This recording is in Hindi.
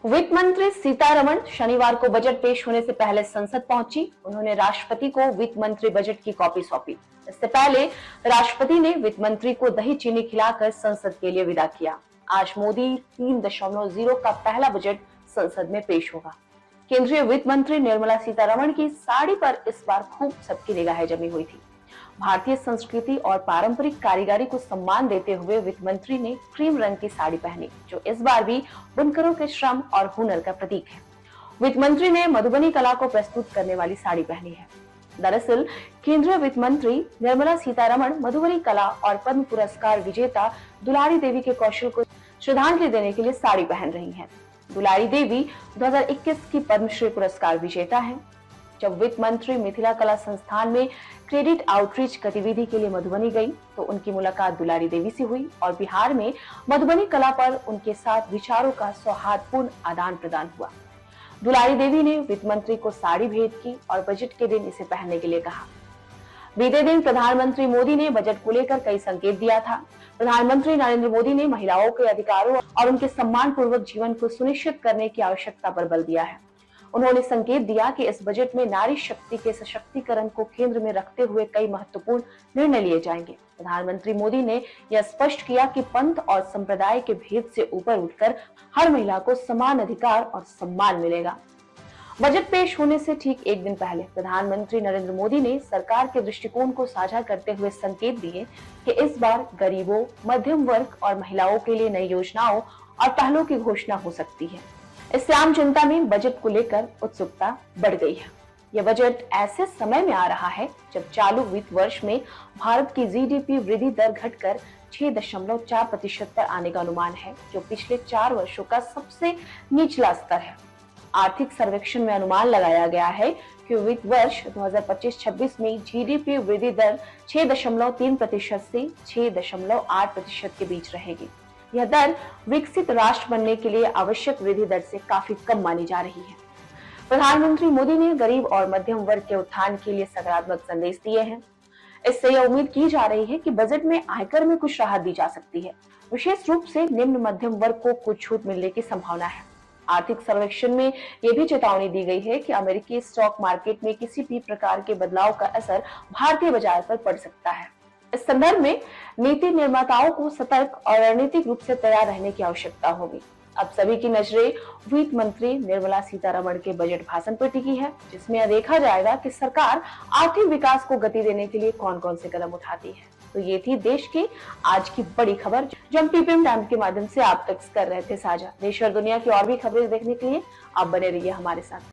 वित्त मंत्री सीतारमण शनिवार को बजट पेश होने से पहले संसद पहुंची। उन्होंने राष्ट्रपति को वित्त मंत्री बजट की कॉपी सौंपी। इससे पहले राष्ट्रपति ने वित्त मंत्री को दही चीनी खिलाकर संसद के लिए विदा किया। आज मोदी 3.0 का पहला बजट संसद में पेश होगा। केंद्रीय वित्त मंत्री निर्मला सीतारमण की साड़ी पर इस बार खूब सबकी निगाहें जमी हुई थी। भारतीय संस्कृति और पारंपरिक कारीगरी को सम्मान देते हुए वित्त मंत्री ने क्रीम रंग की साड़ी पहनी, जो इस बार भी बुनकरों के श्रम और हुनर का प्रतीक है। वित्त मंत्री ने मधुबनी कला को प्रस्तुत करने वाली साड़ी पहनी है। दरअसल केंद्रीय वित्त मंत्री निर्मला सीतारमण मधुबनी कला और पद्म पुरस्कार विजेता दुलारी देवी के कौशल को श्रद्धांजलि देने के लिए साड़ी पहन रही हैं। दुलारी देवी 2021 की पद्मश्री पुरस्कार विजेता हैं। जब वित्त मंत्री मिथिला कला संस्थान में क्रेडिट आउटरीच गतिविधि के लिए मधुबनी गई तो उनकी मुलाकात दुलारी देवी से हुई और बिहार में मधुबनी कला पर उनके साथ विचारों का सौहार्दपूर्ण आदान प्रदान हुआ। दुलारी देवी ने वित्त मंत्री को साड़ी भेंट की और बजट के दिन इसे पहनने के लिए कहा। बीते दिन प्रधानमंत्री मोदी ने बजट को लेकर कई संकेत दिया था। प्रधानमंत्री नरेंद्र मोदी ने महिलाओं के अधिकारों और उनके सम्मानपूर्वक जीवन को सुनिश्चित करने की आवश्यकता पर बल दिया है। उन्होंने संकेत दिया कि इस बजट में नारी शक्ति के सशक्तिकरण को केंद्र में रखते हुए कई महत्वपूर्ण निर्णय लिए जाएंगे। प्रधानमंत्री मोदी ने यह स्पष्ट किया कि पंथ और संप्रदाय के भेद से ऊपर उठकर हर महिला को समान अधिकार और सम्मान मिलेगा। बजट पेश होने से ठीक एक दिन पहले प्रधानमंत्री नरेंद्र मोदी ने सरकार के दृष्टिकोण को साझा करते हुए संकेत दिए कि इस बार गरीबों, मध्यम वर्ग और महिलाओं के लिए नई योजनाओं और पहलों की घोषणा हो सकती है। इससे आम जनता में बजट को लेकर उत्सुकता बढ़ गई है। यह बजट ऐसे समय में आ रहा है जब चालू वित्त वर्ष में भारत की जीडीपी वृद्धि दर घटकर 6.4% पर आने का अनुमान है, जो पिछले 4 वर्षों का सबसे निचला स्तर है। आर्थिक सर्वेक्षण में अनुमान लगाया गया है कि वित्त वर्ष 2025-26 में जीडीपी वृद्धि दर 6.3% से 6.8% के बीच रहेगी। यह दर विकसित राष्ट्र बनने के लिए आवश्यक वृद्धि दर से काफी कम मानी जा रही है। प्रधानमंत्री मोदी ने गरीब और मध्यम वर्ग के उत्थान के लिए सकारात्मक संदेश दिए हैं। इससे यह उम्मीद की जा रही है कि बजट में आयकर में कुछ राहत दी जा सकती है। विशेष रूप से निम्न मध्यम वर्ग को कुछ छूट मिलने की संभावना है। आर्थिक सर्वेक्षण में यह भी चेतावनी दी गई है कि अमेरिकी स्टॉक मार्केट में किसी भी प्रकार के बदलाव का असर भारतीय बाजार पर पड़ सकता है। इस संदर्भ में नीति निर्माताओं को सतर्क और रणनीतिक रूप से तैयार रहने की आवश्यकता होगी। अब सभी की नजरें वित्त मंत्री निर्मला सीतारमण के बजट भाषण पर टिकी है, जिसमें यह देखा जाएगा कि सरकार आर्थिक विकास को गति देने के लिए कौन कौन से कदम उठाती है। तो ये थी देश की आज की बड़ी खबर जो हम पीपीएम टाइम्स के माध्यम से आप तक कर रहे थे साझा। देश और दुनिया की और भी खबरें देखने के लिए आप बने रहिए हमारे साथ।